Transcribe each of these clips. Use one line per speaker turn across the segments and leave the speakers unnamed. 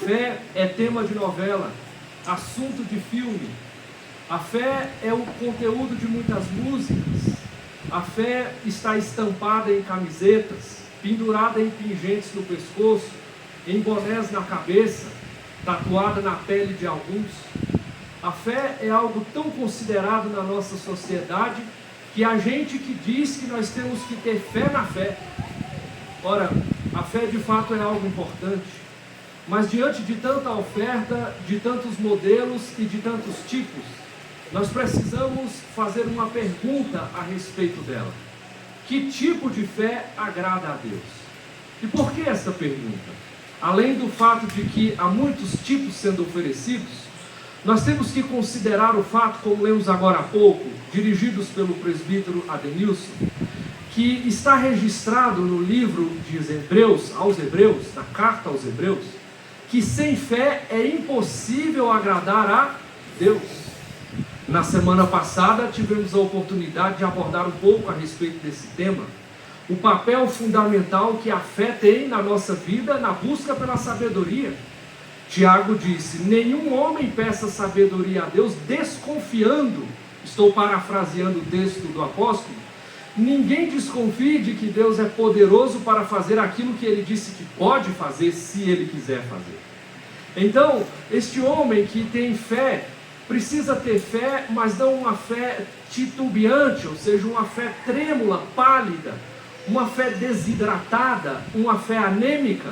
fé é tema de novela, assunto de filme. A fé é o conteúdo de muitas músicas. A fé está estampada em camisetas, pendurada em pingentes no pescoço, em bonés na cabeça, tatuada na pele de alguns. A fé é algo tão considerado na nossa sociedade que há gente que diz que nós temos que ter fé na fé. Ora, a fé de fato é algo importante, mas diante de tanta oferta, de tantos modelos e de tantos tipos, nós precisamos fazer uma pergunta a respeito dela. Que tipo de fé agrada a Deus? E por que essa pergunta? Além do fato de que há muitos tipos sendo oferecidos, nós temos que considerar o fato, como lemos agora há pouco, dirigidos pelo presbítero Adenilson, que está registrado no livro de Hebreus, aos Hebreus, na carta aos Hebreus, que sem fé é impossível agradar a Deus. Na semana passada tivemos a oportunidade de abordar um pouco a respeito desse tema, o papel fundamental que a fé tem na nossa vida, na busca pela sabedoria. Tiago disse: nenhum homem peça sabedoria a Deus desconfiando, estou parafraseando o texto do apóstolo, ninguém desconfie de que Deus é poderoso para fazer aquilo que ele disse que pode fazer, se ele quiser fazer. Então, este homem que tem fé, precisa ter fé, mas não uma fé titubeante, ou seja, uma fé trêmula, pálida, uma fé desidratada, uma fé anêmica,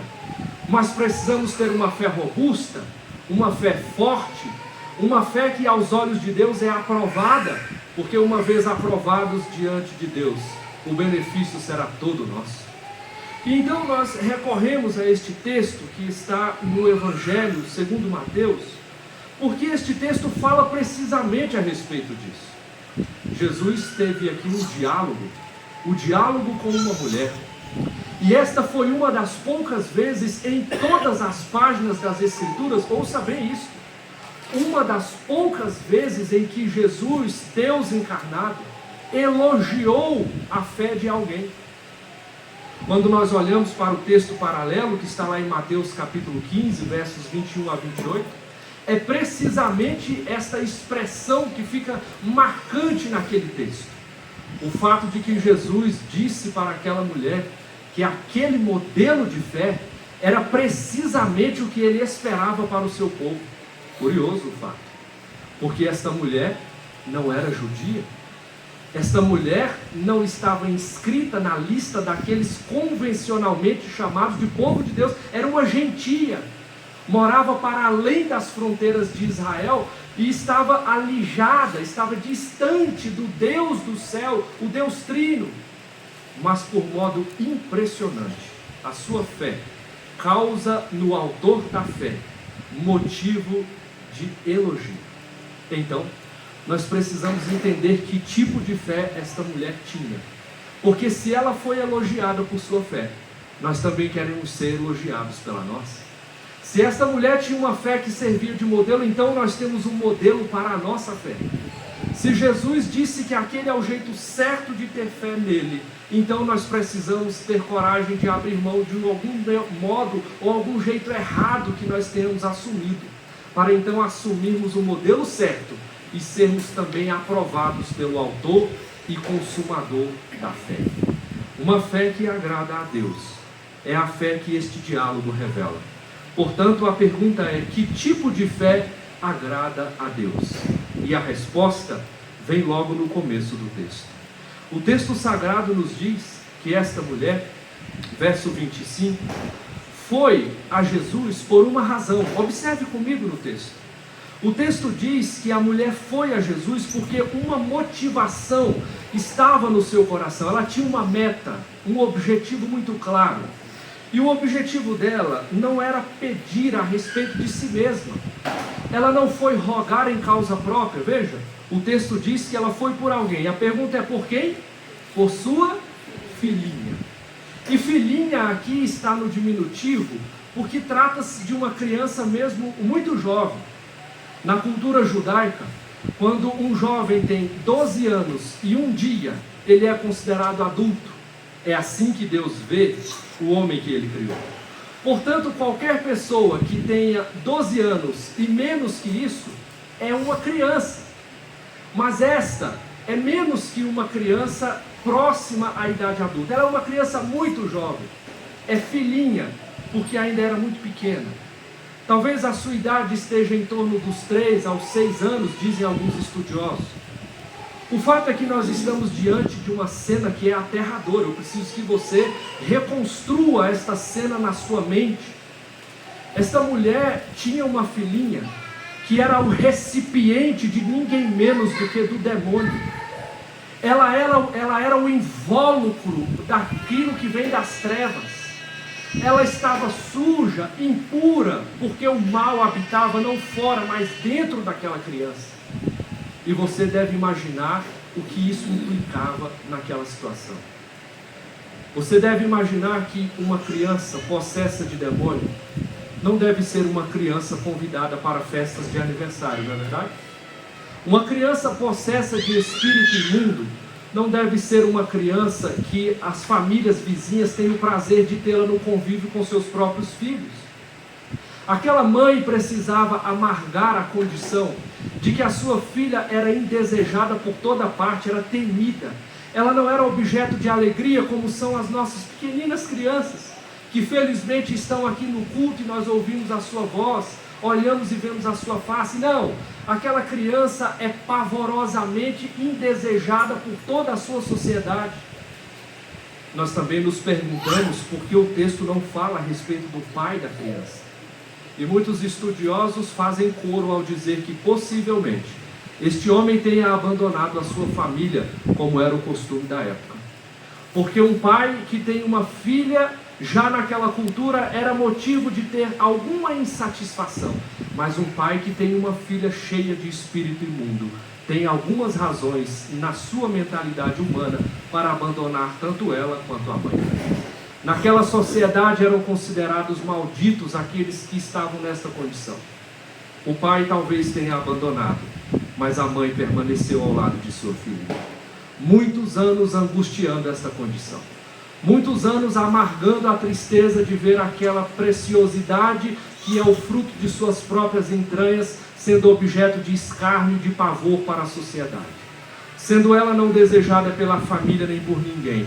mas precisamos ter uma fé robusta, uma fé forte, uma fé que aos olhos de Deus é aprovada, porque uma vez aprovados diante de Deus, o benefício será todo nosso. E então nós recorremos a este texto que está no Evangelho segundo Mateus, porque este texto fala precisamente a respeito disso. Jesus teve aqui o diálogo com uma mulher. E esta foi uma das poucas vezes em todas as páginas das Escrituras, ouça bem isso, uma das poucas vezes em que Jesus, Deus encarnado, elogiou a fé de alguém. Quando nós olhamos para o texto paralelo, que está lá em Mateus capítulo 15, versos 21 a 28, é precisamente esta expressão que fica marcante naquele texto. O fato de que Jesus disse para aquela mulher que aquele modelo de fé era precisamente o que ele esperava para o seu povo. Curioso o fato, porque esta mulher não era judia, esta mulher não estava inscrita na lista daqueles convencionalmente chamados de povo de Deus, era uma gentia, morava para além das fronteiras de Israel e estava alijada, estava distante do Deus do céu, o Deus Trino. Mas por modo impressionante, a sua fé causa no autor da fé motivo de elogio. Então, nós precisamos entender que tipo de fé esta mulher tinha, porque se ela foi elogiada por sua fé, nós também queremos ser elogiados pela nossa. Se esta mulher tinha uma fé que servia de modelo, então nós temos um modelo para a nossa fé. Se Jesus disse que aquele é o jeito certo de ter fé nele, então nós precisamos ter coragem de abrir mão de algum modo ou algum jeito errado que nós tenhamos assumido, para então assumirmos o modelo certo e sermos também aprovados pelo autor e consumador da fé. Uma fé que agrada a Deus é a fé que este diálogo revela. Portanto, a pergunta é: que tipo de fé agrada a Deus? E a resposta vem logo no começo do texto. O texto sagrado nos diz que esta mulher, verso 25, foi a Jesus por uma razão. Observe comigo no texto. O texto diz que a mulher foi a Jesus porque uma motivação estava no seu coração. Ela tinha uma meta, um objetivo muito claro. E o objetivo dela não era pedir a respeito de si mesma. Ela não foi rogar em causa própria. Veja, o texto diz que ela foi por alguém. A pergunta é por quem? Por sua filhinha. E filhinha aqui está no diminutivo, porque trata-se de uma criança mesmo muito jovem. Na cultura judaica, quando um jovem tem 12 anos e um dia, ele é considerado adulto. É assim que Deus vê o homem que ele criou. Portanto, qualquer pessoa que tenha 12 anos e menos que isso, é uma criança. Mas esta é menos que uma criança próxima à idade adulta. Ela é uma criança muito jovem. É filhinha, porque ainda era muito pequena. Talvez a sua idade esteja em torno dos 3 aos 6 anos, dizem alguns estudiosos. O fato é que nós estamos diante de uma cena que é aterradora. Eu preciso que você reconstrua esta cena na sua mente. Esta mulher tinha uma filhinha que era o recipiente de ninguém menos do que do demônio. Ela era o invólucro daquilo que vem das trevas. Ela estava suja, impura, porque o mal habitava não fora, mas dentro daquela criança. E você deve imaginar o que isso implicava naquela situação. Você deve imaginar que uma criança possessa de demônio não deve ser uma criança convidada para festas de aniversário, não é verdade? Uma criança possessa de espírito imundo não deve ser uma criança que as famílias vizinhas têm o prazer de tê-la no convívio com seus próprios filhos. Aquela mãe precisava amargar a condição de que a sua filha era indesejada por toda parte, era temida. Ela não era objeto de alegria como são as nossas pequeninas crianças, que felizmente estão aqui no culto e nós ouvimos a sua voz, olhamos e vemos a sua face. Não, aquela criança é pavorosamente indesejada por toda a sua sociedade. Nós também nos perguntamos por que o texto não fala a respeito do pai da criança. E muitos estudiosos fazem coro ao dizer que possivelmente este homem tenha abandonado a sua família, como era o costume da época. Porque um pai que tem uma filha, já naquela cultura, era motivo de ter alguma insatisfação. Mas um pai que tem uma filha cheia de espírito imundo, tem algumas razões na sua mentalidade humana para abandonar tanto ela quanto a mãe. Naquela sociedade eram considerados malditos aqueles que estavam nesta condição. O pai talvez tenha abandonado, mas a mãe permaneceu ao lado de sua filha. Muitos anos angustiando esta condição. Muitos anos amargando a tristeza de ver aquela preciosidade que é o fruto de suas próprias entranhas sendo objeto de escárnio e de pavor para a sociedade. Sendo ela não desejada pela família nem por ninguém.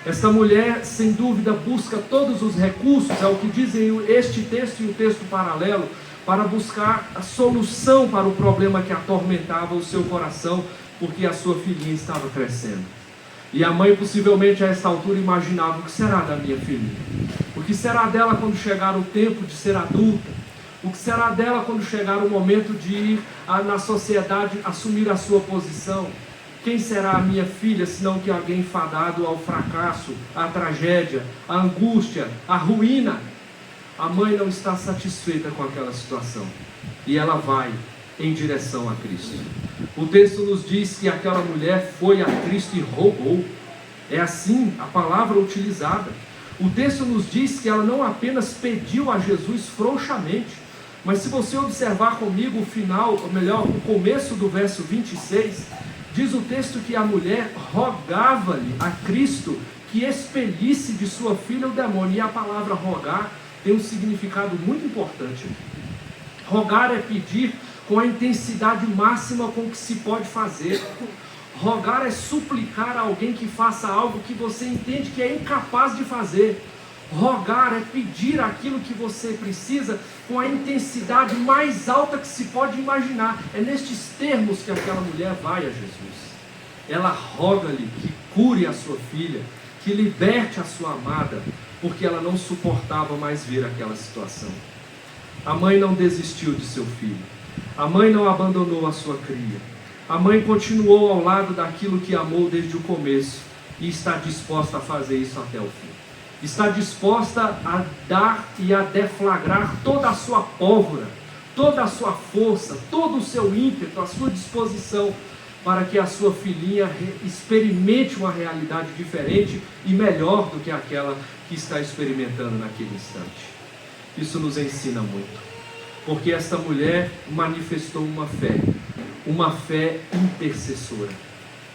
Esta mulher, sem dúvida, busca todos os recursos, é o que dizem este texto e o texto paralelo, para buscar a solução para o problema que atormentava o seu coração, porque a sua filhinha estava crescendo. E a mãe possivelmente a esta altura imaginava: o que será da minha filhinha? O que será dela quando chegar o tempo de ser adulta? O que será dela quando chegar o momento de ir na sociedade assumir a sua posição? Quem será a minha filha, senão que alguém fadado ao fracasso, à tragédia, à angústia, à ruína? A mãe não está satisfeita com aquela situação. E ela vai em direção a Cristo. O texto nos diz que aquela mulher foi a Cristo e rogou. É assim a palavra utilizada. O texto nos diz que ela não apenas pediu a Jesus frouxamente, mas se você observar comigo o final, ou melhor, o começo do verso 26, diz o texto que a mulher rogava-lhe a Cristo que expelisse de sua filha o demônio. E a palavra rogar tem um significado muito importante. Rogar é pedir com a intensidade máxima com que se pode fazer. Rogar é suplicar a alguém que faça algo que você entende que é incapaz de fazer. Rogar é pedir aquilo que você precisa com a intensidade mais alta que se pode imaginar. É nestes termos que aquela mulher vai a Jesus. Ela roga-lhe que cure a sua filha, que liberte a sua amada, porque ela não suportava mais ver aquela situação. A mãe não desistiu de seu filho. A mãe não abandonou a sua cria. A mãe continuou ao lado daquilo que amou desde o começo e está disposta a fazer isso até o fim. Está disposta a dar e a deflagrar toda a sua pólvora, toda a sua força, todo o seu ímpeto, a sua disposição, para que a sua filhinha experimente uma realidade diferente e melhor do que aquela que está experimentando naquele instante. Isso nos ensina muito, porque esta mulher manifestou uma fé intercessora.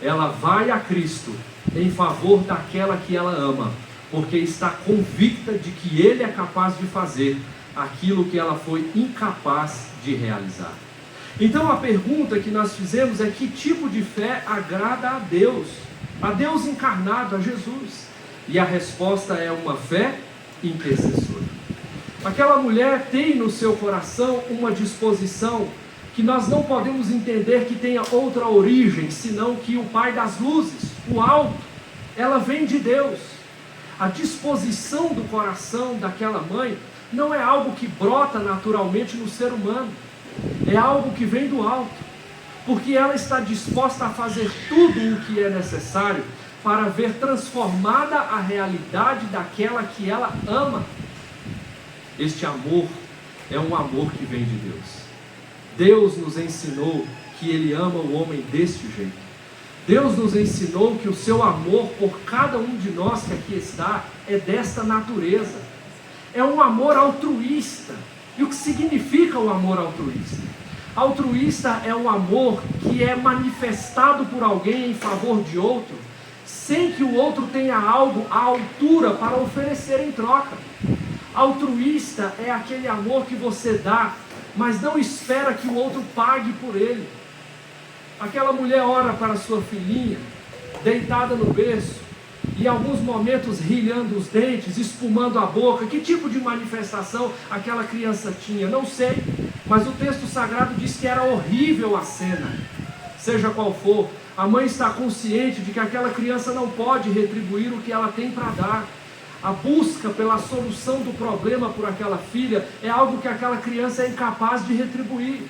Ela vai a Cristo em favor daquela que ela ama, porque está convicta de que Ele é capaz de fazer aquilo que ela foi incapaz de realizar. Então a pergunta que nós fizemos é: que tipo de fé agrada a Deus encarnado, a Jesus? E a resposta é uma fé intercessora. Aquela mulher tem no seu coração uma disposição que nós não podemos entender que tenha outra origem, senão que o Pai das luzes, o alto, ela vem de Deus. A disposição do coração daquela mãe não é algo que brota naturalmente no ser humano, é algo que vem do alto, porque ela está disposta a fazer tudo o que é necessário para ver transformada a realidade daquela que ela ama. Este amor é um amor que vem de Deus. Deus nos ensinou que Ele ama o homem deste jeito. Deus nos ensinou que o seu amor por cada um de nós que aqui está é desta natureza. É um amor altruísta. E o que significa o amor altruísta? Altruísta é um amor que é manifestado por alguém em favor de outro, sem que o outro tenha algo à altura para oferecer em troca. Altruísta é aquele amor que você dá, mas não espera que o outro pague por ele. Aquela mulher ora para sua filhinha, deitada no berço, e em alguns momentos rilhando os dentes, espumando a boca. Que tipo de manifestação aquela criança tinha? Não sei, mas o texto sagrado diz que era horrível a cena. Seja qual for, a mãe está consciente de que aquela criança não pode retribuir o que ela tem para dar. A busca pela solução do problema por aquela filha é algo que aquela criança é incapaz de retribuir.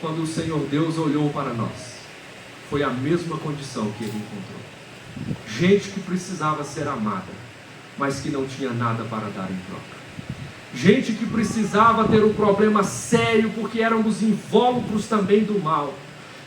Quando o Senhor Deus olhou para nós, foi a mesma condição que Ele encontrou. Gente que precisava ser amada, mas que não tinha nada para dar em troca. Gente que precisava ter um problema sério, porque éramos invólucros também do mal.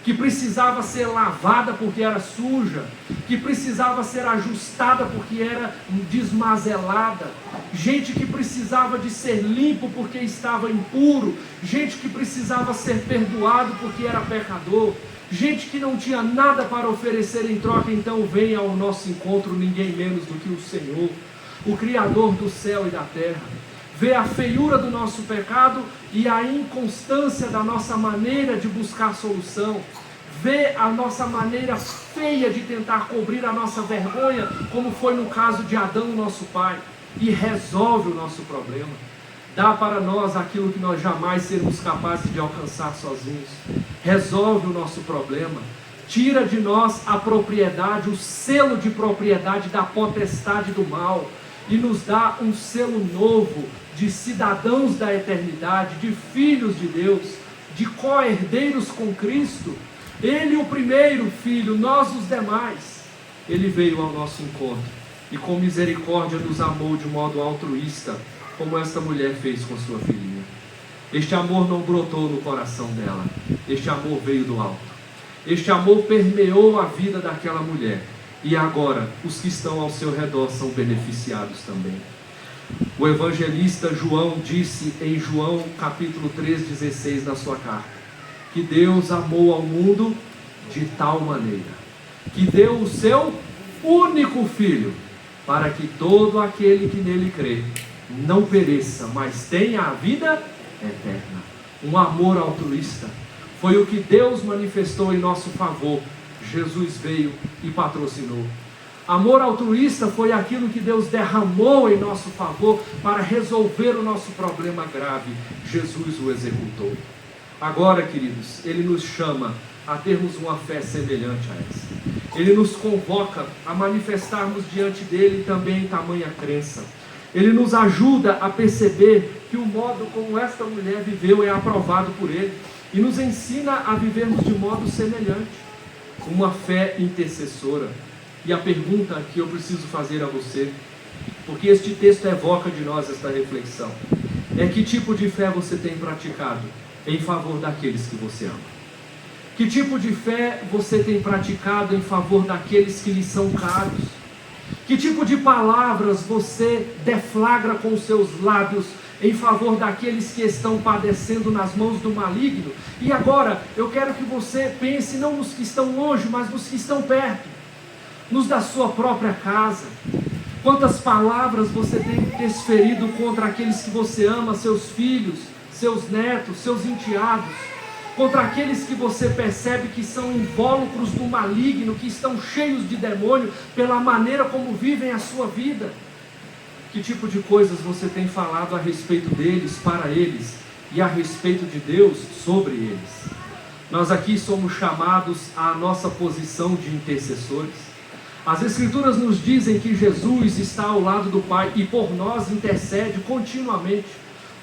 Que precisava ser lavada porque era suja, que precisava ser ajustada porque era desmazelada, gente que precisava de ser limpo porque estava impuro, gente que precisava ser perdoado porque era pecador, gente que não tinha nada para oferecer em troca. Então vem ao nosso encontro ninguém menos do que o Senhor, o Criador do céu e da terra. Vê a feiura do nosso pecado e a inconstância da nossa maneira de buscar solução. Vê a nossa maneira feia de tentar cobrir a nossa vergonha, como foi no caso de Adão, nosso pai, e resolve o nosso problema. Dá para nós aquilo que nós jamais seremos capazes de alcançar sozinhos. Resolve o nosso problema. Tira de nós a propriedade, o selo de propriedade da potestade do mal, e nos dá um selo novo de cidadãos da eternidade, de filhos de Deus, de co-herdeiros com Cristo. Ele o primeiro filho, nós os demais. Ele veio ao nosso encontro e com misericórdia nos amou de modo altruísta, como esta mulher fez com sua filhinha. Este amor não brotou no coração dela, este amor veio do alto. Este amor permeou a vida daquela mulher, e agora os que estão ao seu redor são beneficiados também. O evangelista João disse em João capítulo 3,16 da sua carta, que Deus amou ao mundo de tal maneira, que deu o seu único Filho, para que todo aquele que nele crê, não pereça, mas tenha a vida eterna. Um amor altruísta, foi o que Deus manifestou em nosso favor. Jesus veio e patrocinou. Amor altruísta foi aquilo que Deus derramou em nosso favor para resolver o nosso problema grave. Jesus o executou. Agora, queridos, Ele nos chama a termos uma fé semelhante a essa. Ele nos convoca a manifestarmos diante dEle também tamanha crença. Ele nos ajuda a perceber que o modo como esta mulher viveu é aprovado por Ele, e nos ensina a vivermos de modo semelhante, uma fé intercessora. E a pergunta que eu preciso fazer a você, porque este texto evoca de nós esta reflexão, é: que tipo de fé você tem praticado em favor daqueles que você ama? Que tipo de fé você tem praticado em favor daqueles que lhe são caros? Que tipo de palavras você deflagra com os seus lábios em favor daqueles que estão padecendo nas mãos do maligno? E agora, eu quero que você pense não nos que estão longe, mas nos que estão perto, nos da sua própria casa. Quantas palavras você tem desferido contra aqueles que você ama, seus filhos, seus netos, seus enteados, contra aqueles que você percebe que são invólucros do maligno, que estão cheios de demônio pela maneira como vivem a sua vida. Que tipo de coisas você tem falado a respeito deles, para eles, e a respeito de Deus sobre eles? Nós aqui somos chamados à nossa posição de intercessores. As Escrituras nos dizem que Jesus está ao lado do Pai e por nós intercede continuamente,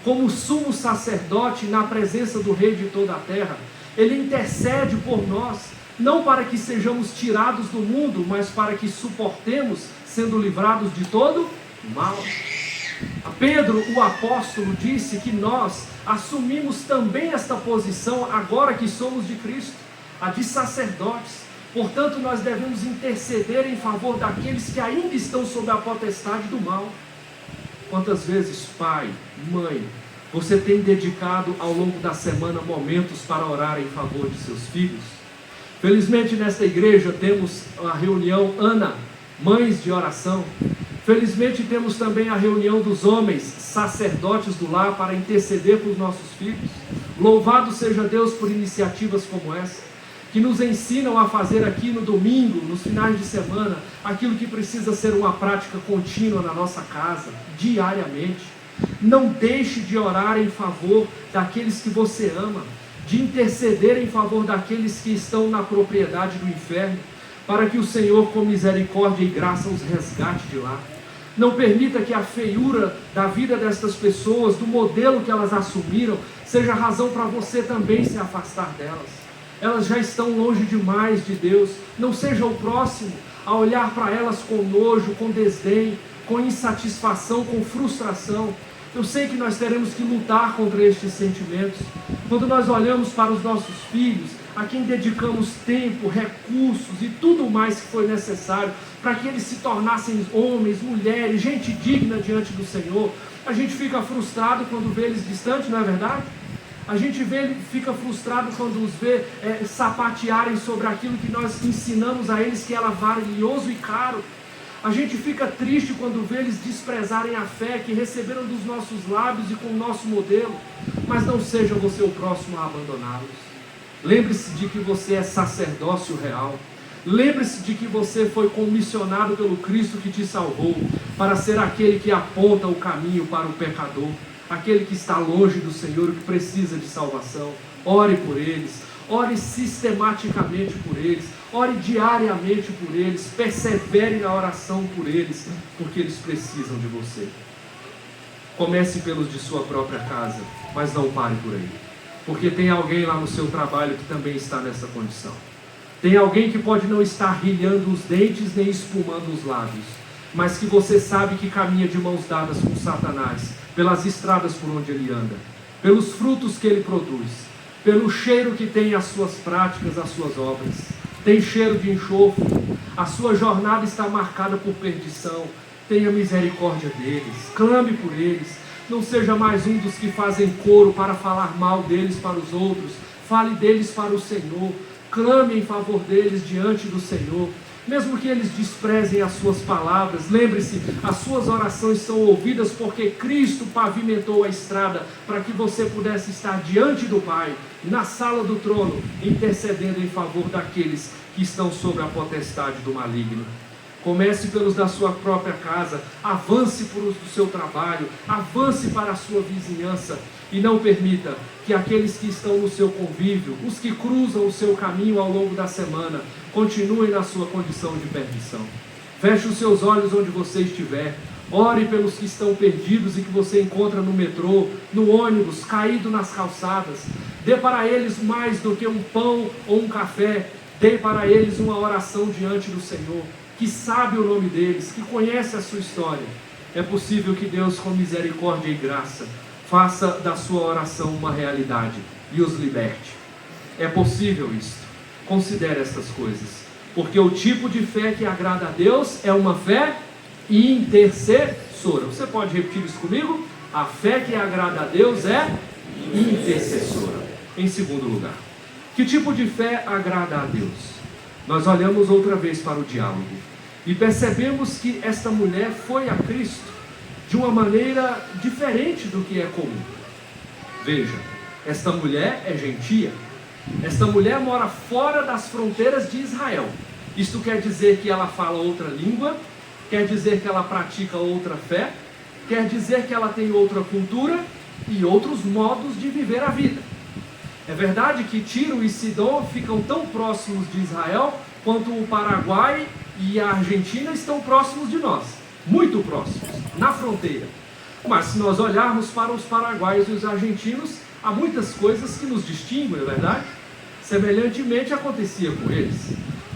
como sumo sacerdote na presença do Rei de toda a terra. Ele intercede por nós, não para que sejamos tirados do mundo, mas para que suportemos, sendo livrados de todo mal. Pedro, o apóstolo, disse que nós assumimos também esta posição agora que somos de Cristo, a de sacerdotes. Portanto, nós devemos interceder em favor daqueles que ainda estão sob a potestade do mal. Quantas vezes, pai, mãe, você tem dedicado ao longo da semana momentos para orar em favor de seus filhos? Felizmente nesta igreja temos a reunião Ana, Mães de Oração. Felizmente temos também a reunião dos homens, sacerdotes do lar, para interceder por nossos filhos. Louvado seja Deus por iniciativas como essa, que nos ensinam a fazer aqui no domingo, nos finais de semana, aquilo que precisa ser uma prática contínua na nossa casa, diariamente. Não deixe de orar em favor daqueles que você ama, de interceder em favor daqueles que estão na propriedade do inferno, para que o Senhor, com misericórdia e graça, os resgate de lá. Não permita que a feiura da vida destas pessoas, do modelo que elas assumiram, seja razão para você também se afastar delas. Elas já estão longe demais de Deus. Não seja o próximo a olhar para elas com nojo, com desdém, com insatisfação, com frustração. Eu sei que nós teremos que lutar contra estes sentimentos. Quando nós olhamos para os nossos filhos, a quem dedicamos tempo, recursos e tudo mais que foi necessário para que eles se tornassem homens, mulheres, gente digna diante do Senhor, a gente fica frustrado quando vê eles distantes, não é verdade? A gente fica frustrado quando os vê sapatearem sobre aquilo que nós ensinamos a eles que era valioso e caro. A gente fica triste quando vê eles desprezarem a fé que receberam dos nossos lábios e com o nosso modelo. Mas não seja você o próximo a abandoná-los. Lembre-se de que você é sacerdócio real. Lembre-se de que você foi comissionado pelo Cristo que te salvou para ser aquele que aponta o caminho para o pecador, aquele que está longe do Senhor, que precisa de salvação. Ore por eles, ore sistematicamente por eles, ore diariamente por eles, persevere na oração por eles, porque eles precisam de você. Comece pelos de sua própria casa, mas não pare por aí, porque tem alguém lá no seu trabalho que também está nessa condição. Tem alguém que pode não estar rilhando os dentes nem espumando os lábios, mas que você sabe que caminha de mãos dadas com Satanás, pelas estradas por onde ele anda, pelos frutos que ele produz, pelo cheiro que tem as suas práticas, as suas obras. Tem cheiro de enxofre, a sua jornada está marcada por perdição. Tenha misericórdia deles, clame por eles. Não seja mais um dos que fazem coro para falar mal deles para os outros. Fale deles para o Senhor, clame em favor deles diante do Senhor. Mesmo que eles desprezem as suas palavras, lembre-se, as suas orações são ouvidas porque Cristo pavimentou a estrada para que você pudesse estar diante do Pai, na sala do trono, intercedendo em favor daqueles que estão sob a potestade do maligno. Comece pelos da sua própria casa, avance por os do seu trabalho, avance para a sua vizinhança e não permita que aqueles que estão no seu convívio, os que cruzam o seu caminho ao longo da semana, continuem na sua condição de perdição. Feche os seus olhos onde você estiver, ore pelos que estão perdidos e que você encontra no metrô, no ônibus, caído nas calçadas. Dê para eles mais do que um pão ou um café, dê para eles uma oração diante do Senhor, que sabe o nome deles, que conhece a sua história. É possível que Deus, com misericórdia e graça, faça da sua oração uma realidade e os liberte. É possível isto. Considere estas coisas, porque o tipo de fé que agrada a Deus é uma fé intercessora. Você pode repetir isso comigo? A fé que agrada a Deus é intercessora. Em segundo lugar, que tipo de fé agrada a Deus? Nós olhamos outra vez para o diálogo. E percebemos que esta mulher foi a Cristo de uma maneira diferente do que é comum. Veja, esta mulher é gentia. Esta mulher mora fora das fronteiras de Israel. Isto quer dizer que ela fala outra língua, quer dizer que ela pratica outra fé, quer dizer que ela tem outra cultura e outros modos de viver a vida. É verdade que Tiro e Sidom ficam tão próximos de Israel quanto o Paraguai e a Argentina estão próximos de nós, muito próximos, na fronteira. Mas se nós olharmos para os paraguaios e os argentinos, há muitas coisas que nos distinguem, não é verdade? Semelhantemente acontecia com eles.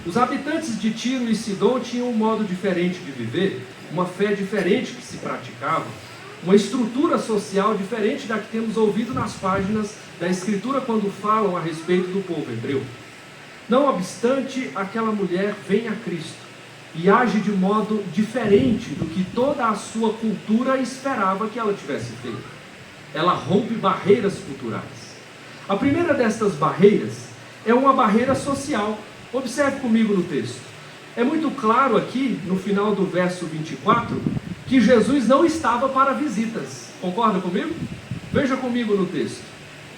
Os habitantes de Tiro e Sidom tinham um modo diferente de viver, uma fé diferente que se praticava, uma estrutura social diferente da que temos ouvido nas páginas da Escritura quando falam a respeito do povo hebreu. Não obstante, aquela mulher vem a Cristo e age de modo diferente do que toda a sua cultura esperava que ela tivesse feito. Ela rompe barreiras culturais. A primeira destas barreiras é uma barreira social. Observe comigo no texto. É muito claro aqui, no final do verso 24, que Jesus não estava para visitas. Concorda comigo? Veja comigo no texto.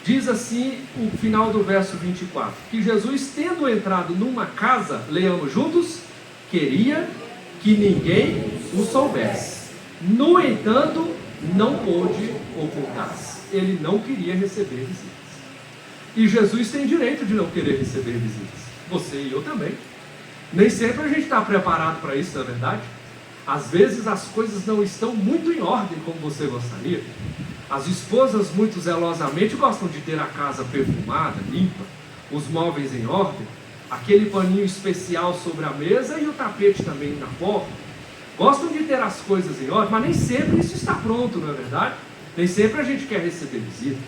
Diz assim o final do verso 24, que Jesus, tendo entrado numa casa, leiamos juntos, queria que ninguém o soubesse. No entanto, não pôde ocultar-se. Ele não queria receber visitas. E Jesus tem direito de não querer receber visitas. Você e eu também. Nem sempre a gente está preparado para isso, não é verdade? Às vezes as coisas não estão muito em ordem como você gostaria. As esposas muito zelosamente gostam de ter a casa perfumada, limpa, os móveis em ordem, aquele paninho especial sobre a mesa e o tapete também na porta. Gostam de ter as coisas em ordem, mas nem sempre isso está pronto, não é verdade? Nem sempre a gente quer receber visita.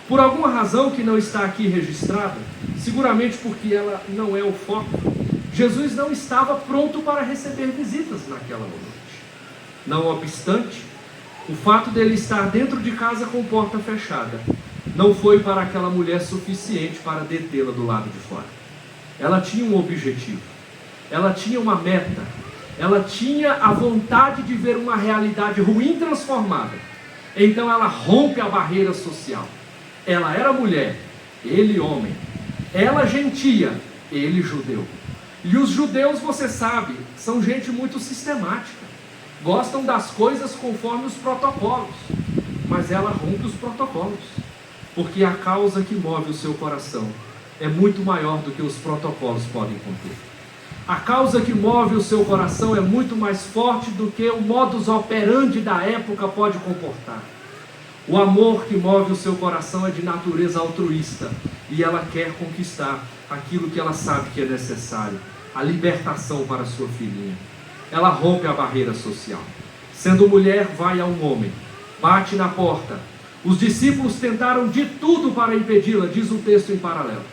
Por alguma razão que não está aqui registrada, seguramente porque ela não é o foco, Jesus não estava pronto para receber visitas naquela noite. Não obstante, o fato dele estar dentro de casa com porta fechada não foi para aquela mulher suficiente para detê-la do lado de fora. Ela tinha um objetivo, ela tinha uma meta, ela tinha a vontade de ver uma realidade ruim transformada. Então ela rompe a barreira social. Ela era mulher, ele homem. Ela gentia, ele judeu. E os judeus, você sabe, são gente muito sistemática. Gostam das coisas conforme os protocolos. Mas ela rompe os protocolos. Porque a causa que move o seu coração é muito maior do que os protocolos podem conter. A causa que move o seu coração é muito mais forte do que o modus operandi da época pode comportar. O amor que move o seu coração é de natureza altruísta e ela quer conquistar aquilo que ela sabe que é necessário, a libertação para sua filhinha. Ela rompe a barreira social. Sendo mulher, vai a um homem, bate na porta. Os discípulos tentaram de tudo para impedi-la, diz o texto em paralelo.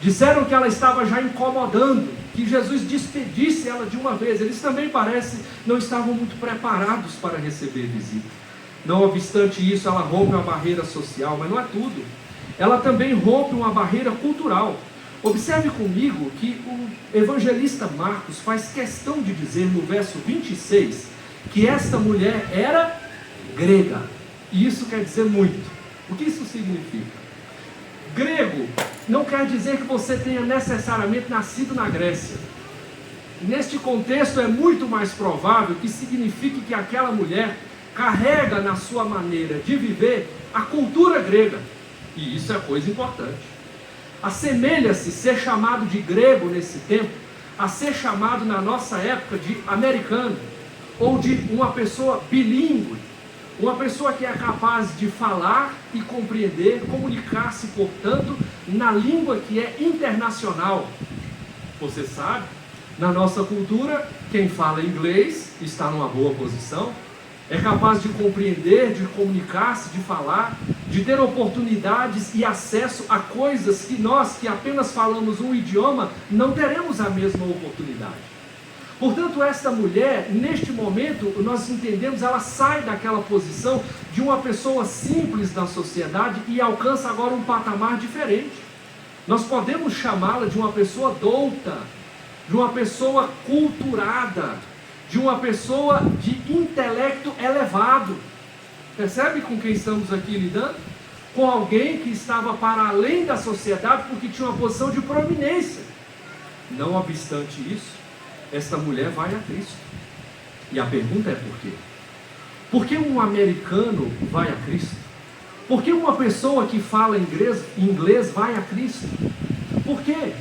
Disseram que ela estava já incomodando, que Jesus despedisse ela de uma vez. Eles também parece não estavam muito preparados para receber visita. Não obstante isso, ela rompe uma barreira social, mas não é tudo. Ela também rompe uma barreira cultural. Observe comigo que o evangelista Marcos faz questão de dizer no verso 26 que esta mulher era grega. E isso quer dizer muito. O que isso significa? Grego não quer dizer que você tenha necessariamente nascido na Grécia. Neste contexto é muito mais provável que signifique que aquela mulher carrega na sua maneira de viver a cultura grega. E isso é coisa importante. Assemelha-se ser chamado de grego nesse tempo a ser chamado na nossa época de americano, ou de uma pessoa bilíngue, uma pessoa que é capaz de falar e compreender, comunicar-se, portanto, na língua que é internacional. Você sabe, na nossa cultura, quem fala inglês está numa boa posição, é capaz de compreender, de comunicar-se, de falar, de ter oportunidades e acesso a coisas que nós, que apenas falamos um idioma, não teremos a mesma oportunidade. Portanto, esta mulher, neste momento, nós entendemos, ela sai daquela posição de uma pessoa simples da sociedade e alcança agora um patamar diferente. Nós podemos chamá-la de uma pessoa douta, de uma pessoa culturada, de uma pessoa de intelecto elevado. Percebe com quem estamos aqui lidando? Com alguém que estava para além da sociedade porque tinha uma posição de proeminência. Não obstante isso, esta mulher vai a Cristo. E a pergunta é por quê? Por que um americano vai a Cristo? Por que uma pessoa que fala inglês vai a Cristo? Por quê?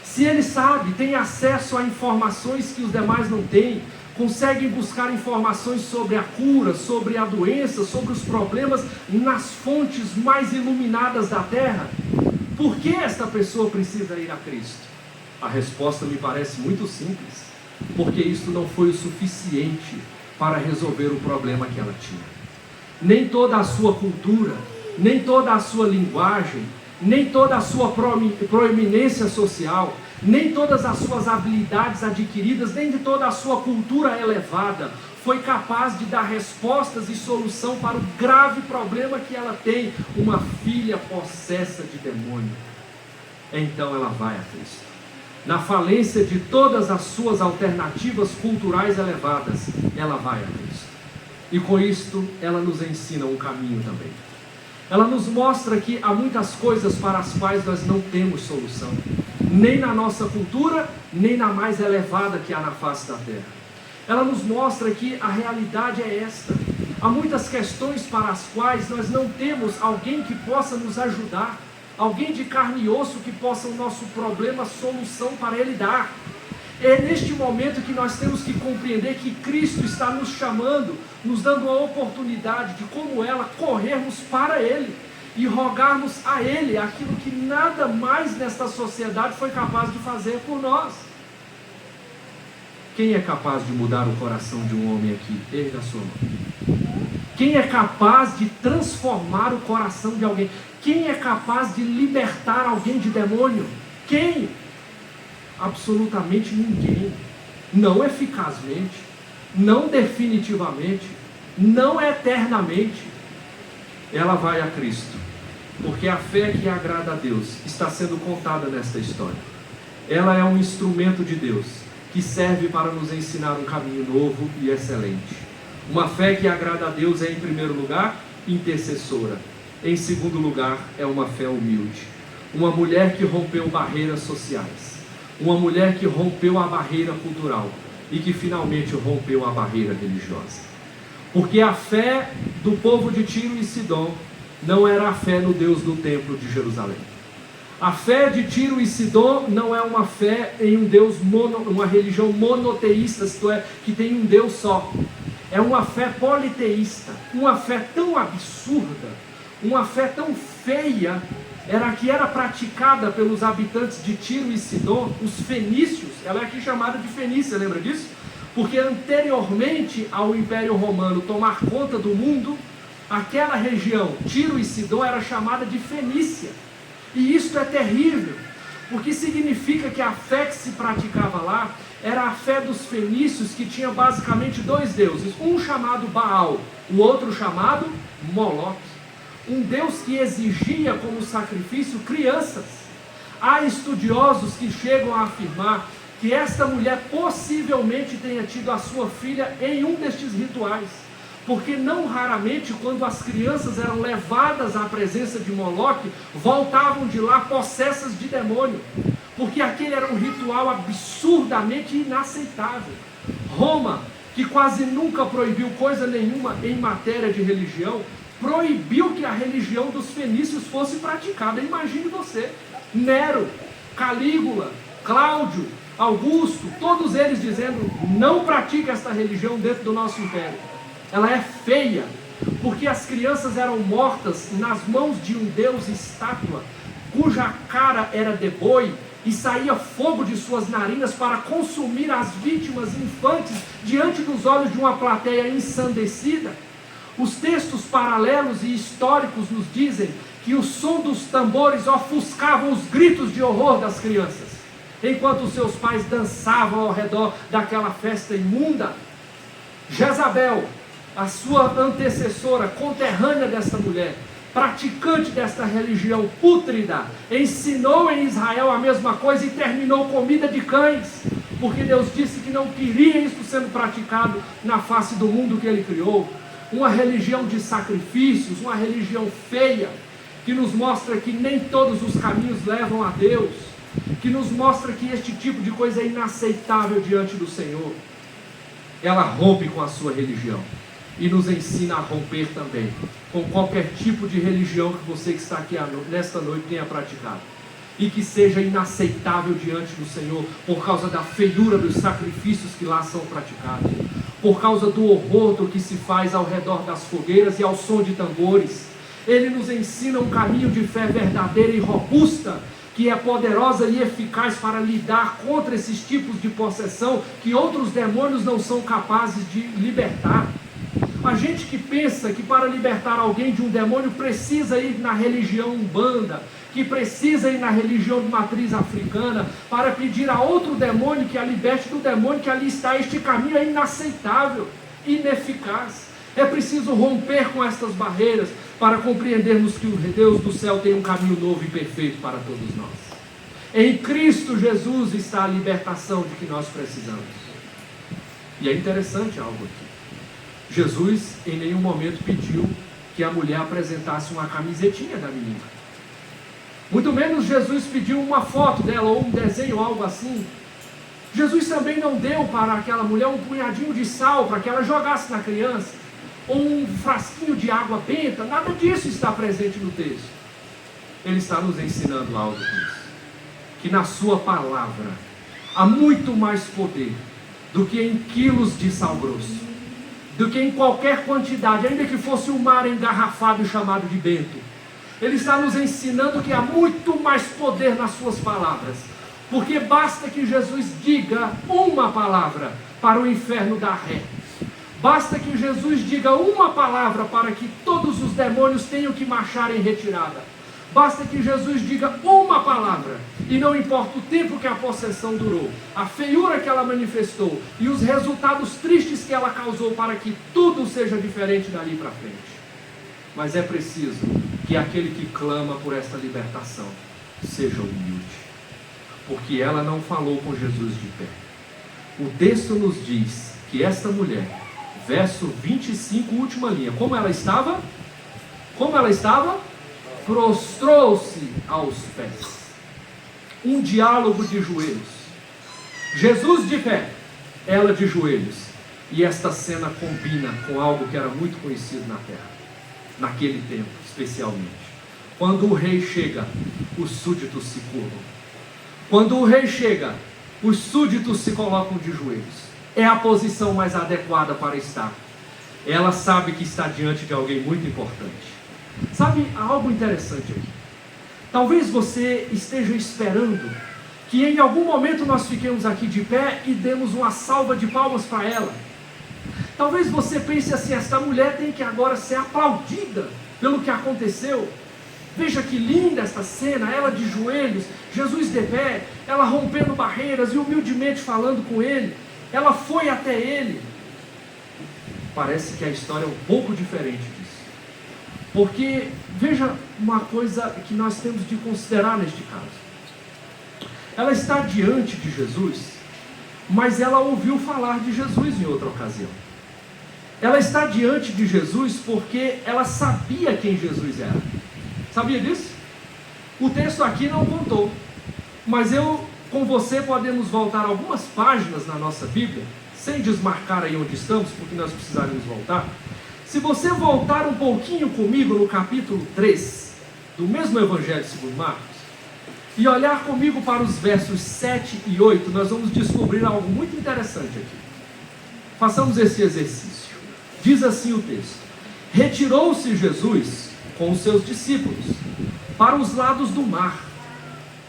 Se ele sabe, tem acesso a informações que os demais não têm, consegue buscar informações sobre a cura, sobre a doença, sobre os problemas nas fontes mais iluminadas da terra, por que esta pessoa precisa ir a Cristo? A resposta me parece muito simples, porque isso não foi o suficiente para resolver o problema que ela tinha. Nem toda a sua cultura, nem toda a sua linguagem, nem toda a sua proeminência social, nem todas as suas habilidades adquiridas, nem de toda a sua cultura elevada, foi capaz de dar respostas e solução para o grave problema que ela tem, uma filha possessa de demônio. Então ela vai a Cristo. Na falência de todas as suas alternativas culturais elevadas, ela vai a Cristo. E com isto, ela nos ensina um caminho também. Ela nos mostra que há muitas coisas para as quais nós não temos solução, nem na nossa cultura, nem na mais elevada que há na face da terra. Ela nos mostra que a realidade é esta. Há muitas questões para as quais nós não temos alguém que possa nos ajudar, alguém de carne e osso que possa o nosso problema, solução para ele dar. É neste momento que nós temos que compreender que Cristo está nos chamando, nos dando a oportunidade de, como ela, corrermos para Ele e rogarmos a Ele aquilo que nada mais nesta sociedade foi capaz de fazer por nós. Quem é capaz de mudar o coração de um homem aqui? Erga a sua mão. Quem é capaz de transformar o coração de alguém? Quem é capaz de libertar alguém de demônio? Quem? Absolutamente ninguém. Não eficazmente, não definitivamente, não eternamente. Ela vai a Cristo, porque a fé que agrada a Deus está sendo contada nesta história. Ela é um instrumento de Deus que serve para nos ensinar um caminho novo e excelente. Uma fé que agrada a Deus é, em primeiro lugar, intercessora. Em segundo lugar, é uma fé humilde. Uma mulher que rompeu barreiras sociais. Uma mulher que rompeu a barreira cultural e que finalmente rompeu a barreira religiosa. Porque a fé do povo de Tiro e Sidom não era a fé no Deus do templo de Jerusalém. A fé de Tiro e Sidom não é uma fé em um Deus uma religião monoteísta, isto é, que tem um Deus só. É uma fé politeísta, uma fé tão absurda, uma fé tão feia, que era praticada pelos habitantes de Tiro e Sidom, os fenícios. Ela é aqui chamada de Fenícia, lembra disso? Porque anteriormente ao Império Romano tomar conta do mundo, aquela região, Tiro e Sidom, era chamada de Fenícia. E isto é terrível, porque significa que a fé que se praticava lá era a fé dos fenícios, que tinha basicamente dois deuses, um chamado Baal, o outro chamado Moloque. Um Deus que exigia como sacrifício crianças. Há estudiosos que chegam a afirmar que esta mulher possivelmente tenha tido a sua filha em um destes rituais, porque não raramente, quando as crianças eram levadas à presença de Moloque, voltavam de lá possessas de demônio, porque aquele era um ritual absurdamente inaceitável. Roma, que quase nunca proibiu coisa nenhuma em matéria de religião, proibiu que a religião dos fenícios fosse praticada. Imagine você, Nero, Calígula, Cláudio, Augusto, todos eles dizendo: não pratique esta religião dentro do nosso império. Ela é feia, porque as crianças eram mortas nas mãos de um deus estátua, cuja cara era de boi, e saía fogo de suas narinas para consumir as vítimas infantes diante dos olhos de uma plateia ensandecida. Os textos paralelos e históricos nos dizem que o som dos tambores ofuscava os gritos de horror das crianças, enquanto seus pais dançavam ao redor daquela festa imunda. Jezabel, a sua antecessora, conterrânea desta mulher, praticante desta religião pútrida, ensinou em Israel a mesma coisa e terminou comida de cães. porque Deus disse que não queria isso sendo praticado na face do mundo que Ele criou. Uma religião de sacrifícios, uma religião feia, que nos mostra que nem todos os caminhos levam a Deus, que nos mostra que este tipo de coisa é inaceitável diante do Senhor. Ela rompe com a sua religião e nos ensina a romper também com qualquer tipo de religião que você que está aqui nesta noite tenha praticado, e que seja inaceitável diante do Senhor, por causa da feiura dos sacrifícios que lá são praticados, por causa do horror do que se faz ao redor das fogueiras e ao som de tambores. Ele nos ensina um caminho de fé verdadeira e robusta, que é poderosa e eficaz para lidar contra esses tipos de possessão que outros demônios não são capazes de libertar. A gente que pensa que para libertar alguém de um demônio precisa ir na religião umbanda, que precisa ir na religião de matriz africana para pedir a outro demônio que a liberte do demônio que ali está, este caminho é inaceitável, ineficaz. É preciso romper com estas barreiras para compreendermos que o Deus do céu tem um caminho novo e perfeito para todos nós. Em Cristo Jesus está a libertação de que nós precisamos. E é interessante algo aqui. Jesus em nenhum momento pediu que a mulher apresentasse uma camisetinha da menina. Muito menos Jesus pediu uma foto dela, ou um desenho, ou algo assim. Jesus também não deu para aquela mulher um punhadinho de sal para que ela jogasse na criança, ou um frasquinho de água benta. Nada disso está presente no texto. Ele está nos ensinando algo disso, que na sua palavra há muito mais poder do que em quilos de sal grosso, do que em qualquer quantidade, ainda que fosse um mar engarrafado e chamado de Bento. Ele está nos ensinando que há muito mais poder nas suas palavras, porque basta que Jesus diga uma palavra para o inferno dar ré. Basta que Jesus diga uma palavra para que todos os demônios tenham que marchar em retirada. Basta que Jesus diga uma palavra, e não importa o tempo que a possessão durou, a feiura que ela manifestou e os resultados tristes que ela causou, para que tudo seja diferente dali para frente. Mas é preciso que aquele que clama por esta libertação seja humilde, porque ela não falou com Jesus de pé. O texto nos diz que esta mulher, verso 25, última linha, como ela estava? Como ela estava? Prostrou-se aos pés. Um diálogo de joelhos. Jesus de pé, ela de joelhos. E esta cena combina com algo que era muito conhecido na terra, naquele tempo especialmente. Quando o rei chega, os súditos se curvam. Quando o rei chega, os súditos se colocam de joelhos. É a posição mais adequada para estar. Ela sabe que está diante de alguém muito importante. Sabe, há algo interessante aqui. Talvez você esteja esperando que em algum momento nós fiquemos aqui de pé e demos uma salva de palmas para ela. Talvez você pense assim: esta mulher tem que agora ser aplaudida pelo que aconteceu. Veja que linda esta cena, ela de joelhos, Jesus de pé, ela rompendo barreiras e humildemente falando com ele. Ela foi até ele. Parece que a história é um pouco diferente disso. Porque, veja uma coisa que nós temos de considerar neste caso. Ela está diante de Jesus, mas ela ouviu falar de Jesus em outra ocasião. Ela está diante de Jesus porque ela sabia quem Jesus era. Sabia disso? O texto aqui não contou, mas eu com você podemos voltar algumas páginas na nossa Bíblia, sem desmarcar aí onde estamos, porque nós precisaremos voltar. Se você voltar um pouquinho comigo no capítulo 3, do mesmo Evangelho segundo Marcos, e olhar comigo para os versos 7 e 8, nós vamos descobrir algo muito interessante aqui. Façamos esse exercício. Diz assim o texto: retirou-se Jesus com os seus discípulos para os lados do mar.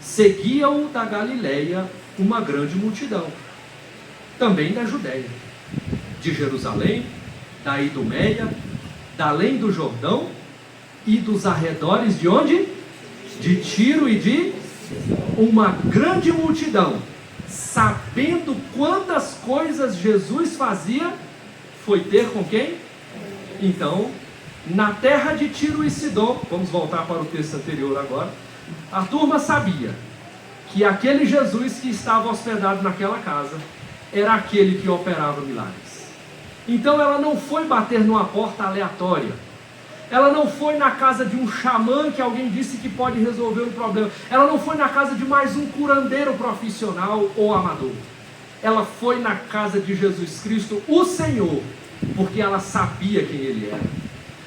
Seguia-o da Galileia uma grande multidão, também da Judeia, de Jerusalém, da Idumeia, da além do Jordão e dos arredores de onde? De Tiro e de uma grande multidão, sabendo quantas coisas Jesus fazia, foi ter com quem? Então, na terra de Tiro e Sidom, vamos voltar para o texto anterior agora, a turma sabia que aquele Jesus que estava hospedado naquela casa era aquele que operava milagres. Então ela não foi bater numa porta aleatória. Ela não foi na casa de um xamã que alguém disse que pode resolver um problema. Ela não foi na casa de mais um curandeiro profissional ou amador. Ela foi na casa de Jesus Cristo, o Senhor, porque ela sabia quem Ele era.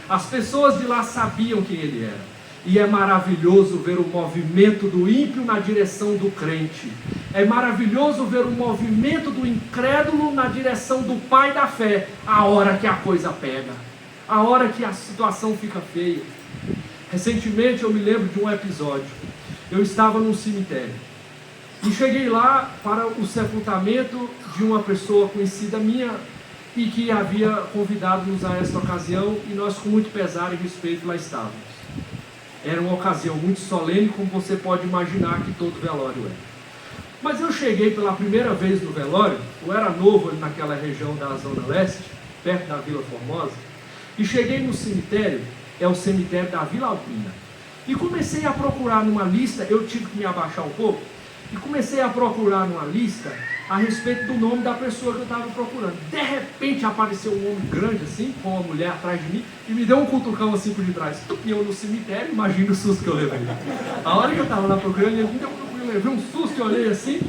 As pessoas de lá sabiam quem Ele era. E é maravilhoso ver o movimento do ímpio na direção do crente. É maravilhoso ver o movimento do incrédulo na direção do pai da fé, a hora que a coisa pega, a hora que a situação fica feia. Recentemente eu me lembro de um episódio. Eu estava num cemitério e cheguei lá para o sepultamento de uma pessoa conhecida minha e que havia convidado-nos a esta ocasião, e nós com muito pesar e respeito lá estávamos. Era uma ocasião muito solene, como você pode imaginar que todo velório é. Mas eu cheguei pela primeira vez no velório, eu era novo ali naquela região da Zona Leste, perto da Vila Formosa, e cheguei no cemitério, é o cemitério da Vila Alpina, e comecei a procurar numa lista, eu tive que me abaixar um pouco, e comecei a procurar numa lista a respeito do nome da pessoa que eu estava procurando. De repente apareceu um homem grande assim, com uma mulher atrás de mim, e me deu um cutucão assim por detrás. E eu no cemitério, imagina o susto que eu levei. A hora que eu estava lá procurando, ele me deu um cutucão, eu levei um susto e olhei assim.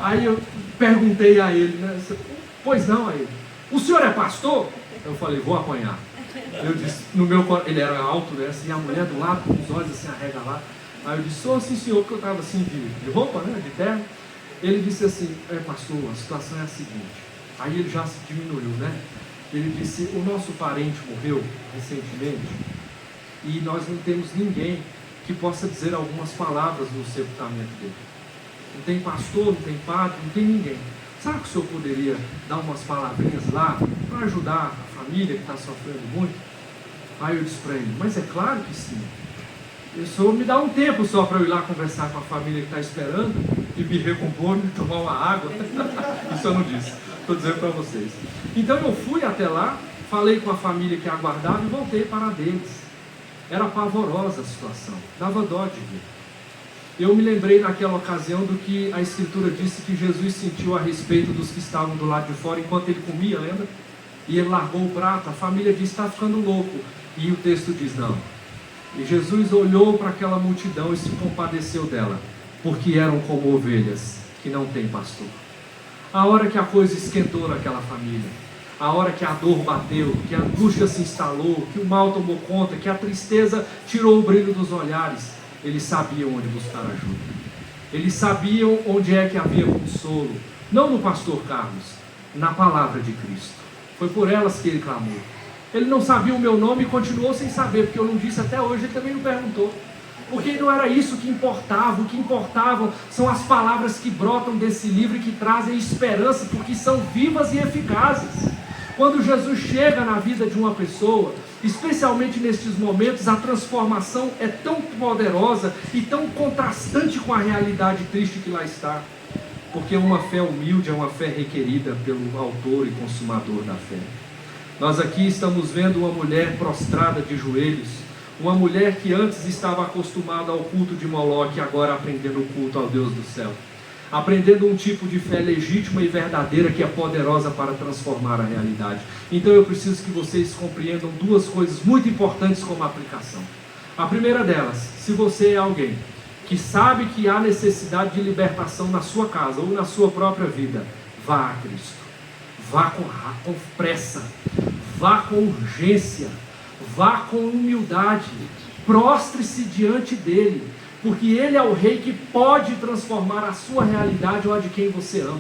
Aí eu perguntei a ele, né? Pois não, aí, o senhor é pastor? Eu falei, vou apanhar. Eu disse, no meu coração, ele era alto, né? Assim, a mulher do lado, com os olhos assim, arregalados. Aí eu disse, sou sim senhor, porque eu estava assim de roupa, né? De terno. Ele disse assim, pastor, a situação é a seguinte. Aí ele já se diminuiu, né? Ele disse, o nosso parente morreu recentemente e nós não temos ninguém que possa dizer algumas palavras no sepultamento dele. Não tem pastor, não tem padre, não tem ninguém. Será que o senhor poderia dar umas palavrinhas lá para ajudar a família que está sofrendo muito? Aí eu disse para ele, mas é claro que sim. O senhor me dá um tempo só para eu ir lá conversar com a família que está esperando e me recompor, me tomar uma água. Isso eu não disse, estou dizendo para vocês. Então eu fui até lá, falei com a família que aguardava e voltei para a deles. Era pavorosa a situação, dava dó de ver. Eu me lembrei naquela ocasião do que a Escritura disse que Jesus sentiu a respeito dos que estavam do lado de fora enquanto ele comia, lembra? E ele largou o prato, a família disse, está ficando louco. E o texto diz, não. E Jesus olhou para aquela multidão e se compadeceu dela, porque eram como ovelhas que não têm pastor. A hora que a coisa esquentou naquela família, a hora que a dor bateu, que a angústia se instalou, que o mal tomou conta, que a tristeza tirou o brilho dos olhares, eles sabiam onde buscar ajuda. Eles sabiam onde é que havia consolo, não no pastor Carlos, na palavra de Cristo. Foi por elas que ele clamou. Ele não sabia o meu nome e continuou sem saber, porque eu não disse até hoje, ele também não perguntou. Porque não era isso que importava, o que importavam são as palavras que brotam desse livro e que trazem esperança, porque são vivas e eficazes. Quando Jesus chega na vida de uma pessoa, especialmente nestes momentos, a transformação é tão poderosa e tão contrastante com a realidade triste que lá está. Porque uma fé humilde é uma fé requerida pelo autor e consumador da fé. Nós aqui estamos vendo uma mulher prostrada de joelhos, uma mulher que antes estava acostumada ao culto de Moloque, agora aprendendo o culto ao Deus do céu, aprendendo um tipo de fé legítima e verdadeira que é poderosa para transformar a realidade. Então eu preciso que vocês compreendam duas coisas muito importantes como aplicação. A primeira delas, se você é alguém que sabe que há necessidade de libertação na sua casa ou na sua própria vida, vá a Cristo. Vá com pressa, vá com urgência, vá com humildade, prostre-se diante dele, porque ele é o rei que pode transformar a sua realidade ou a de quem você ama.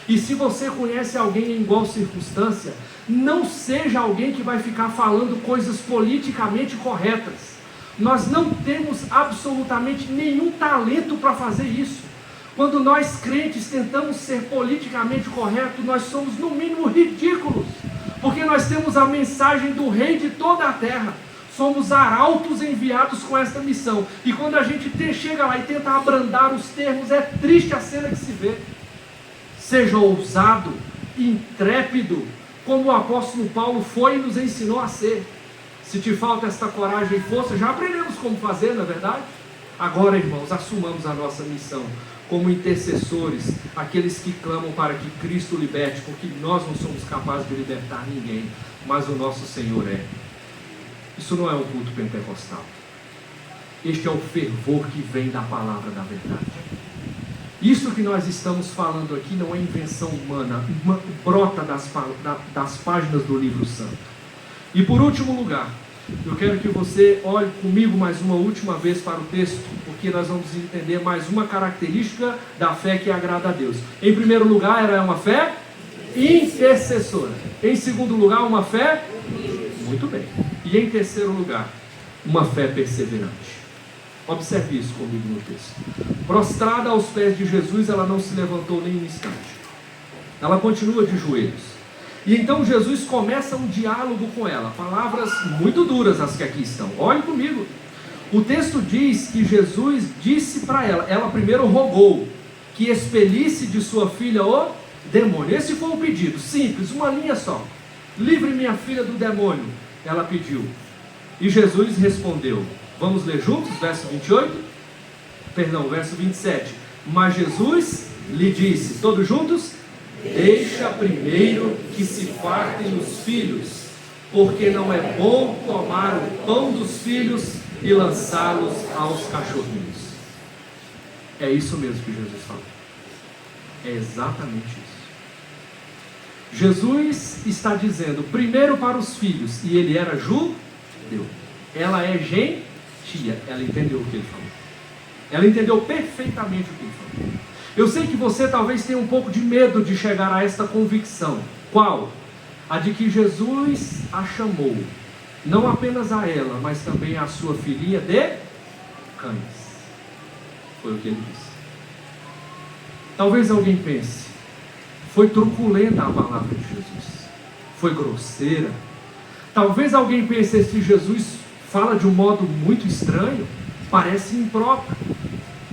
E se você conhece alguém em igual circunstância, não seja alguém que vai ficar falando coisas politicamente corretas. Nós não temos absolutamente nenhum talento para fazer isso. Quando nós crentes tentamos ser politicamente corretos, nós somos no mínimo ridículos, porque nós temos a mensagem do rei de toda a terra, somos arautos enviados com esta missão, e quando a gente chega lá e tenta abrandar os termos, é triste a cena que se vê. Seja ousado, intrépido, como o apóstolo Paulo foi e nos ensinou a ser. Se te falta esta coragem e força, já aprendemos como fazer, não é verdade? Agora, irmãos, assumamos a nossa missão, como intercessores, aqueles que clamam para que Cristo liberte, porque nós não somos capazes de libertar ninguém, mas o nosso Senhor é. Isso não é um culto pentecostal. Este é o fervor que vem da palavra da verdade. Isso que nós estamos falando aqui não é invenção humana, brota das páginas do livro santo. E por último lugar, eu quero que você olhe comigo mais uma última vez para o texto, porque nós vamos entender mais uma característica da fé que agrada a Deus. Em primeiro lugar, ela é uma fé intercessora. Em segundo lugar, uma fé... Muito bem. E em terceiro lugar, uma fé perseverante. Observe isso comigo no texto. Prostrada aos pés de Jesus, ela não se levantou nem um instante. Ela continua de joelhos. E então Jesus começa um diálogo com ela. Palavras muito duras as que aqui estão. Olhe comigo. O texto diz que Jesus disse para ela, ela primeiro rogou que expelisse de sua filha o demônio. Esse foi o pedido, simples, uma linha só. Livre minha filha do demônio, ela pediu. E Jesus respondeu. Vamos ler juntos, verso 27. Mas Jesus lhe disse, todos juntos: deixa primeiro que se fartem os filhos, porque não é bom tomar o pão dos filhos e lançá-los aos cachorrinhos. É isso mesmo que Jesus falou. É exatamente isso. Jesus está dizendo primeiro para os filhos, e ele era judeu. Ela é gentia. Ela entendeu o que ele falou. Ela entendeu perfeitamente o que ele falou. Eu sei que você talvez tenha um pouco de medo de chegar a esta convicção. Qual? A de que Jesus a chamou, não apenas a ela, mas também a sua filhinha de cães. Foi o que ele disse. Talvez alguém pense, foi truculenta a palavra de Jesus, foi grosseira. Talvez alguém pense, se Jesus fala de um modo muito estranho, parece impróprio.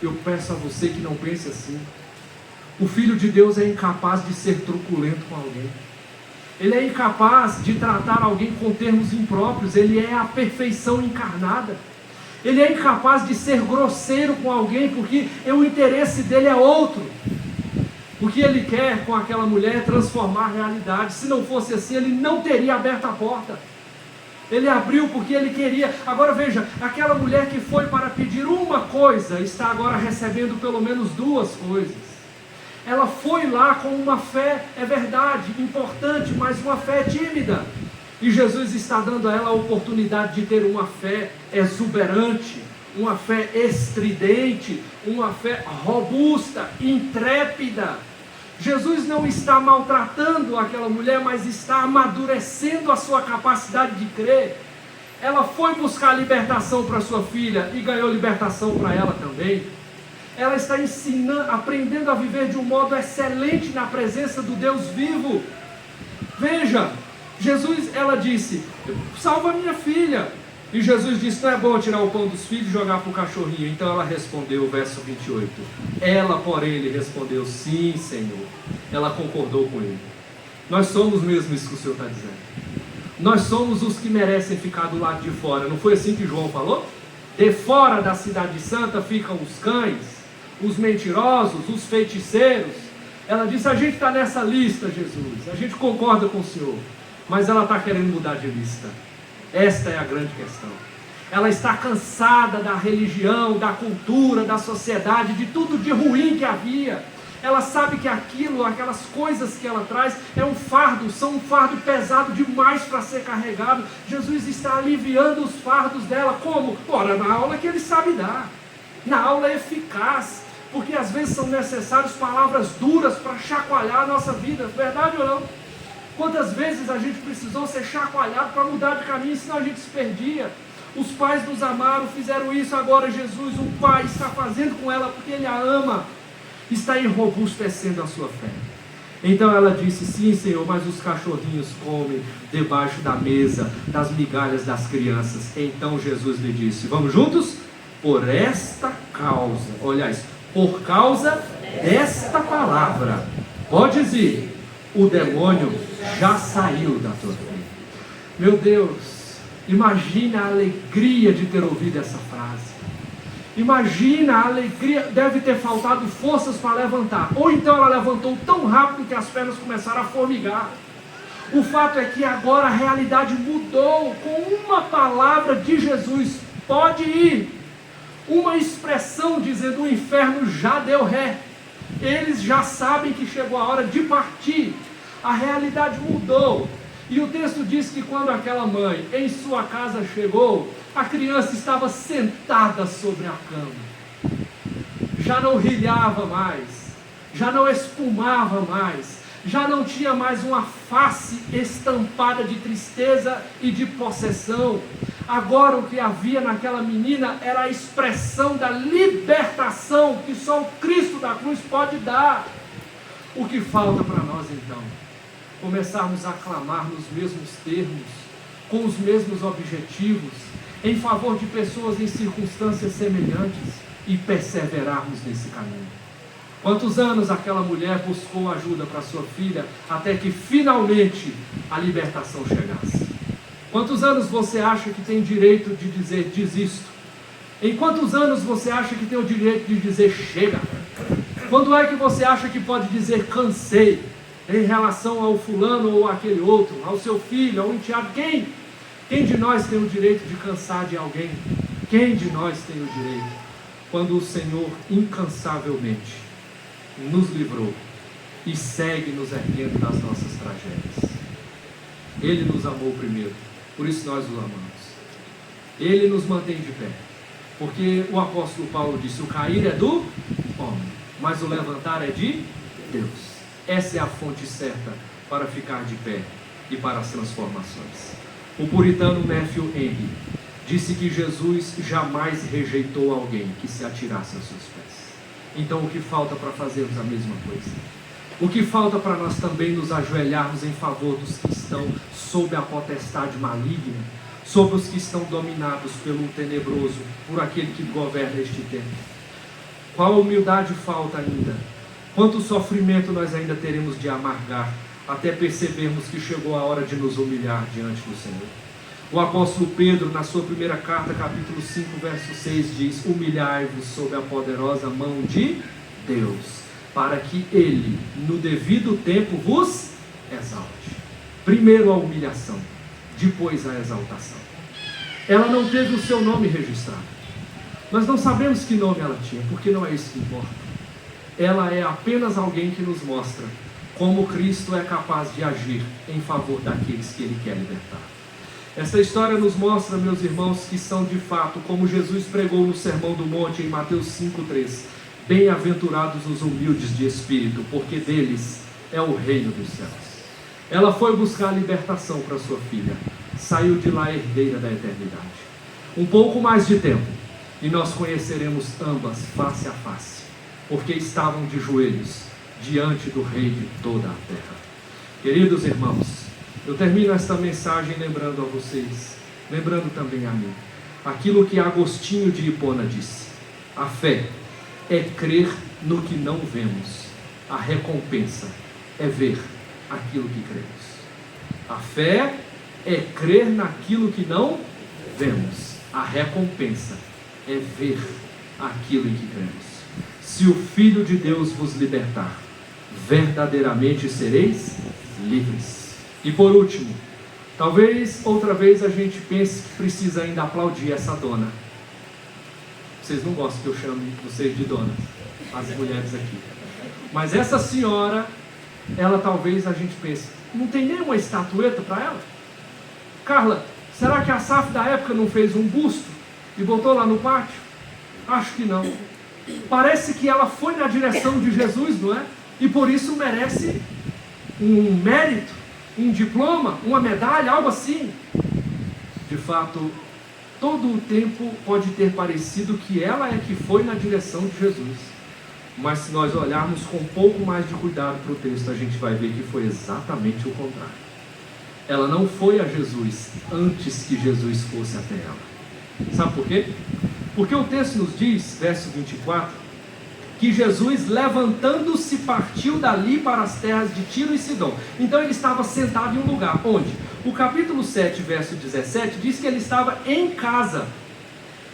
Eu peço a você que não pense assim. O Filho de Deus é incapaz de ser truculento com alguém. Ele é incapaz de tratar alguém com termos impróprios. Ele é a perfeição encarnada. Ele é incapaz de ser grosseiro com alguém, porque o interesse dele é outro. O que ele quer com aquela mulher é transformar a realidade. Se não fosse assim, ele não teria aberto a porta. Ele abriu porque ele queria. Agora veja, aquela mulher que foi para pedir uma coisa, está agora recebendo pelo menos duas coisas. Ela foi lá com uma fé, é verdade, importante, mas uma fé tímida. E Jesus está dando a ela a oportunidade de ter uma fé exuberante, uma fé estridente, uma fé robusta, intrépida. Jesus não está maltratando aquela mulher, mas está amadurecendo a sua capacidade de crer. Ela foi buscar libertação para sua filha e ganhou libertação para ela também. Ela está ensinando, aprendendo a viver de um modo excelente na presença do Deus vivo. Veja, ela disse, salva minha filha. E Jesus disse, não é bom tirar o pão dos filhos e jogar para o cachorrinho. Então ela respondeu, verso 28. Ela, porém, lhe respondeu, sim, Senhor. Ela concordou com ele. Nós somos mesmo isso que o Senhor está dizendo. Nós somos os que merecem ficar do lado de fora. Não foi assim que João falou? De fora da cidade santa ficam os cães, os mentirosos, os feiticeiros. Ela disse, a gente está nessa lista, Jesus. A gente concorda com o Senhor. Mas ela está querendo mudar de lista. Esta é a grande questão. Ela está cansada da religião, da cultura, da sociedade, de tudo de ruim que havia. Ela sabe que aquelas coisas que ela traz são um fardo pesado demais para ser carregado. Jesus está aliviando os fardos dela. Como? Ora, na aula que ele sabe dar. Na aula eficaz. Porque às vezes são necessárias palavras duras para chacoalhar a nossa vida. Verdade ou não? Quantas vezes a gente precisou ser chacoalhado para mudar de caminho, senão a gente se perdia. Os pais nos amaram, fizeram isso, agora Jesus, o Pai, está fazendo com ela porque Ele a ama, está enrobustecendo a sua fé. Então ela disse, sim, Senhor, mas os cachorrinhos comem debaixo da mesa, das migalhas das crianças. Então Jesus lhe disse, vamos juntos? Por esta causa, aliás, por causa desta palavra, podes ir, o demônio já saiu da tua vida. Meu Deus, imagine a alegria de ter ouvido essa frase. Imagina a alegria, deve ter faltado forças para levantar. Ou então ela levantou tão rápido que as pernas começaram a formigar. O fato é que agora a realidade mudou com uma palavra de Jesus: pode ir. Uma expressão dizendo: o inferno já deu ré. Eles já sabem que chegou a hora de partir. A realidade mudou. E o texto diz que quando aquela mãe em sua casa chegou, a criança estava sentada sobre a cama. Já não rilhava mais, já não espumava mais, já não tinha mais uma face estampada de tristeza e de possessão. Agora o que havia naquela menina era a expressão da libertação que só o Cristo da cruz pode dar. O que falta para nós então? Começarmos a clamar nos mesmos termos, com os mesmos objetivos, em favor de pessoas em circunstâncias semelhantes e perseverarmos nesse caminho. Quantos anos aquela mulher buscou ajuda para sua filha até que finalmente a libertação chegasse? Quantos anos você acha que tem direito de dizer desisto? Em quantos anos você acha que tem o direito de dizer chega? Quando é que você acha que pode dizer cansei? Em relação ao fulano ou aquele outro, ao seu filho, ao enteado? Quem de nós tem o direito de cansar de alguém? Quem de nós tem o direito? Quando o Senhor incansavelmente nos livrou e segue nos erguendo das nossas tragédias. Ele nos amou primeiro, por isso nós o amamos. Ele nos mantém de pé, porque o apóstolo Paulo disse: o cair é do homem, mas o levantar é de Deus. Essa é a fonte certa para ficar de pé e para as transformações. O puritano Matthew Henry disse que Jesus jamais rejeitou alguém que se atirasse aos seus pés. Então o que falta para fazermos a mesma coisa? O que falta para nós também nos ajoelharmos em favor dos que estão sob a potestade maligna, sobre os que estão dominados pelo tenebroso, por aquele que governa este tempo? Qual humildade falta ainda? Quanto sofrimento nós ainda teremos de amargar, até percebermos que chegou a hora de nos humilhar diante do Senhor? O apóstolo Pedro, na sua primeira carta, capítulo 5, verso 6, diz: humilhai-vos sob a poderosa mão de Deus, para que Ele, no devido tempo, vos exalte. Primeiro a humilhação, depois a exaltação. Ela não teve o seu nome registrado. Nós não sabemos que nome ela tinha, porque não é isso que importa. Ela é apenas alguém que nos mostra como Cristo é capaz de agir em favor daqueles que Ele quer libertar. Esta história nos mostra, meus irmãos, que são de fato, como Jesus pregou no Sermão do Monte em Mateus 5,3: bem-aventurados os humildes de espírito, porque deles é o reino dos céus. Ela foi buscar libertação para sua filha, saiu de lá herdeira da eternidade. Um pouco mais de tempo e nós conheceremos ambas face a face, porque estavam de joelhos diante do Rei de toda a terra. Queridos irmãos, eu termino esta mensagem lembrando a vocês, lembrando também a mim, aquilo que Agostinho de Hipona disse: a fé é crer no que não vemos, a recompensa é ver aquilo que cremos. A fé é crer naquilo que não vemos, a recompensa é ver aquilo em que cremos. Se o Filho de Deus vos libertar, verdadeiramente sereis livres. E por último, talvez outra vez a gente pense que precisa ainda aplaudir essa dona. Vocês não gostam que eu chame vocês de donas, as mulheres aqui. Mas essa senhora, ela talvez a gente pense, não tem nenhuma estatueta para ela? Carla, será que a SAF da época não fez um busto e botou lá no pátio? Acho que não. Parece que ela foi na direção de Jesus, não é? E por isso merece um mérito, um diploma, uma medalha, algo assim. De fato, todo o tempo pode ter parecido que ela é que foi na direção de Jesus. Mas se nós olharmos com um pouco mais de cuidado para o texto, a gente vai ver que foi exatamente o contrário. Ela não foi a Jesus antes que Jesus fosse até ela. Sabe por quê? Porque o texto nos diz, verso 24, que Jesus, levantando-se, partiu dali para as terras de Tiro e Sidom. Então ele estava sentado em um lugar, onde? O capítulo 7, verso 17, diz que ele estava em casa.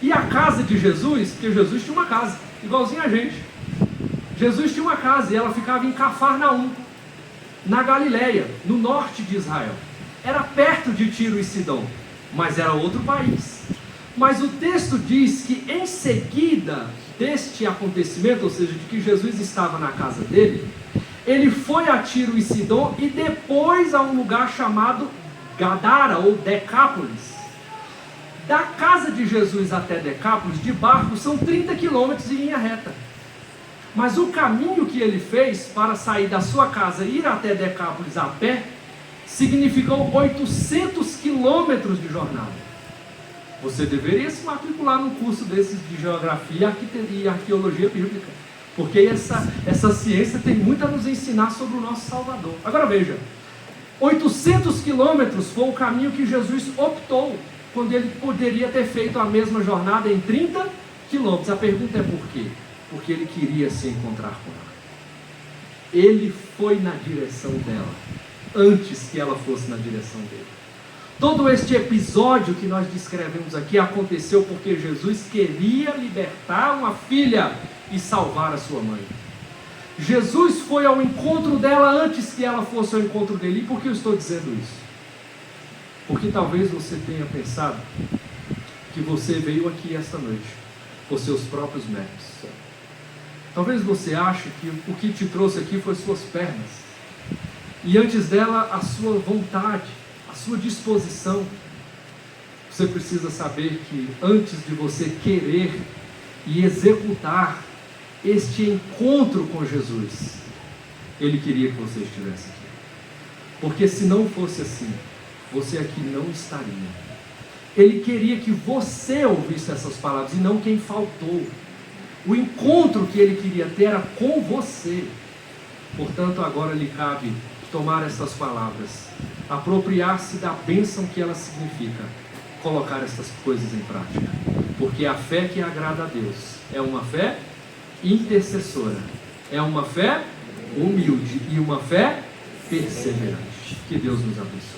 E a casa de Jesus, porque Jesus tinha uma casa, igualzinho a gente. Jesus tinha uma casa e ela ficava em Cafarnaum, na Galileia, no norte de Israel. Era perto de Tiro e Sidom, mas era outro país. Mas o texto diz que em seguida deste acontecimento, ou seja, de que Jesus estava na casa dele, ele foi a Tiro e Sidom e depois a um lugar chamado Gadara ou Decápolis. Da casa de Jesus até Decápolis, de barco, são 30 quilômetros em linha reta. Mas o caminho que ele fez para sair da sua casa e ir até Decápolis a pé, significou 800 quilômetros de jornada. Você deveria se matricular num curso desses de geografia e arqueologia bíblica, porque essa ciência tem muito a nos ensinar sobre o nosso Salvador. Agora veja, 800 quilômetros foi o caminho que Jesus optou, quando ele poderia ter feito a mesma jornada em 30 quilômetros. A pergunta é por quê? Porque ele queria se encontrar com ela. Ele foi na direção dela, antes que ela fosse na direção dele. Todo este episódio que nós descrevemos aqui aconteceu porque Jesus queria libertar uma filha e salvar a sua mãe. Jesus foi ao encontro dela antes que ela fosse ao encontro dele. E por que eu estou dizendo isso? Porque talvez você tenha pensado que você veio aqui esta noite por seus próprios méritos. Talvez você ache que o que te trouxe aqui foi suas pernas, e antes dela a sua vontade, a sua disposição. Você precisa saber que antes de você querer e executar este encontro com Jesus, Ele queria que você estivesse aqui. Porque se não fosse assim, você aqui não estaria. Ele queria que você ouvisse essas palavras e não quem faltou. O encontro que ele queria ter era com você. Portanto, agora lhe cabe tomar essas palavras, apropriar-se da bênção que ela significa, colocar essas coisas em prática. Porque a fé que agrada a Deus é uma fé intercessora, é uma fé humilde e uma fé perseverante. Que Deus nos abençoe.